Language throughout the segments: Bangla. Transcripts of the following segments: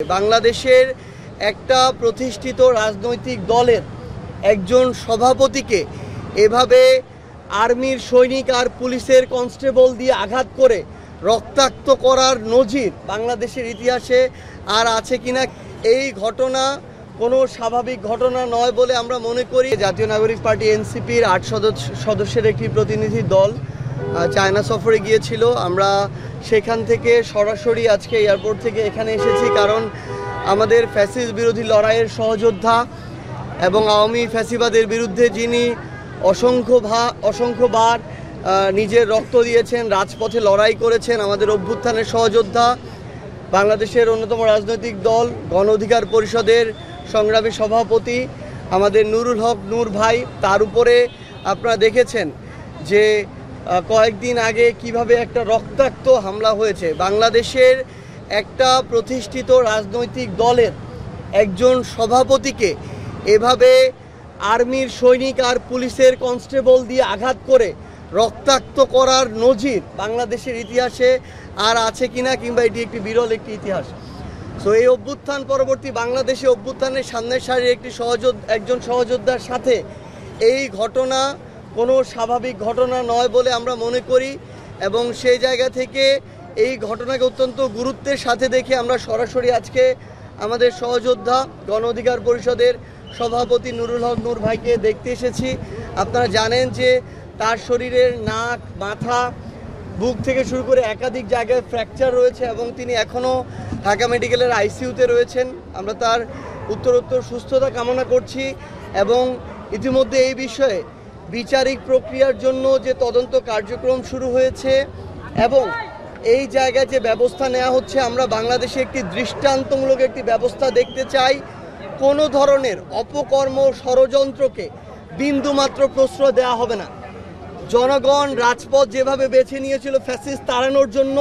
বাংলাদেশের একটা প্রতিষ্ঠিত রাজনৈতিক দলের একজন সভাপতিকে এভাবে আর্মির সৈনিক আর পুলিশের কনস্টেবল দিয়ে আঘাত করে রক্তাক্ত করার নজির বাংলাদেশের ইতিহাসে আর আছে কিনা, এই ঘটনা কোনো স্বাভাবিক ঘটনা নয় বলে আমরা মনে করি। জাতীয় নাগরিক পার্টি এনসিপির ৮ সদস্যের একটি প্রতিনিধি দল চায়না সফরে গিয়েছিল। আমরা সেখান থেকে সরাসরি আজকে এয়ারপোর্ট থেকে এখানে এসেছি, কারণ আমাদের ফ্যাসিস্ট বিরোধী লড়াইয়ের সহযোদ্ধা এবং আওয়ামী ফ্যাসিবাদের বিরুদ্ধে যিনি অসংখ্যবার নিজের রক্ত দিয়েছেন, রাজপথে লড়াই করেছেন, আমাদের অভ্যুত্থানের সহযোদ্ধা, বাংলাদেশের অন্যতম রাজনৈতিক দল গণ অধিকার পরিষদের সংগ্রামী সভাপতি আমাদের নুরুল হক নূর ভাই, তার উপরে আপনারা দেখেছেন যে কয়েকদিন আগে কিভাবে একটা রক্তাক্ত হামলা হয়েছে। বাংলাদেশের একটা প্রতিষ্ঠিত রাজনৈতিক দলের একজন সভাপতিকে এভাবে আর্মির সৈনিক আর পুলিশের কনস্টেবল দিয়ে আঘাত করে রক্তাক্ত করার নজির বাংলাদেশের ইতিহাসে আর আছে কিনা, কিংবা এটি একটি বিরল একটি ইতিহাস। সো এই অভ্যুত্থান পরবর্তী বাংলাদেশে অভ্যুত্থানের সামনের সারির একজন সহযোদ্ধার সাথে এই ঘটনা কোনো স্বাভাবিক ঘটনা নয় বলে আমরা মনে করি, এবং সেই জায়গা থেকে এই ঘটনাকে অত্যন্ত গুরুত্বের সাথে দেখে আমরা সরাসরি আজকে আমাদের সহযোদ্ধা গণ অধিকার পরিষদের সভাপতি নুরুল হক নূর ভাইকে দেখতে এসেছি। আপনারা জানেন যে তার শরীরের নাক, মাথা, বুক থেকে শুরু করে একাধিক জায়গায় ফ্র্যাকচার রয়েছে এবং তিনি এখনও ঢাকা মেডিকেলের আইসিইউতে রয়েছেন। আমরা তার উত্তরোত্তর সুস্থতা কামনা করছি এবং ইতিমধ্যে এই বিষয়ে বিচারিক প্রক্রিয়ার জন্য যে তদন্ত কার্যক্রম শুরু হয়েছে এবং এই জায়গায় যে ব্যবস্থা নেওয়া হচ্ছে, আমরা বাংলাদেশে একটি দৃষ্টান্তমূলক একটি ব্যবস্থা দেখতে চাই। কোনো ধরনের অপকর্ম, ষড়যন্ত্রকে বিন্দুমাত্র প্রশ্রয় দেওয়া হবে না। জনগণ রাজপথ যেভাবে বেছে নিয়েছিল ফ্যাসিস্ট তাড়ানোর জন্য,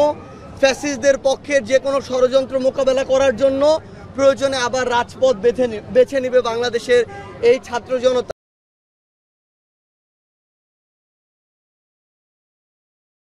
ফ্যাসিস্টদের পক্ষের যে কোনো ষড়যন্ত্র মোকাবেলা করার জন্য প্রয়োজনে আবার রাজপথ বেছে নেবে বাংলাদেশের এই ছাত্র জনতা।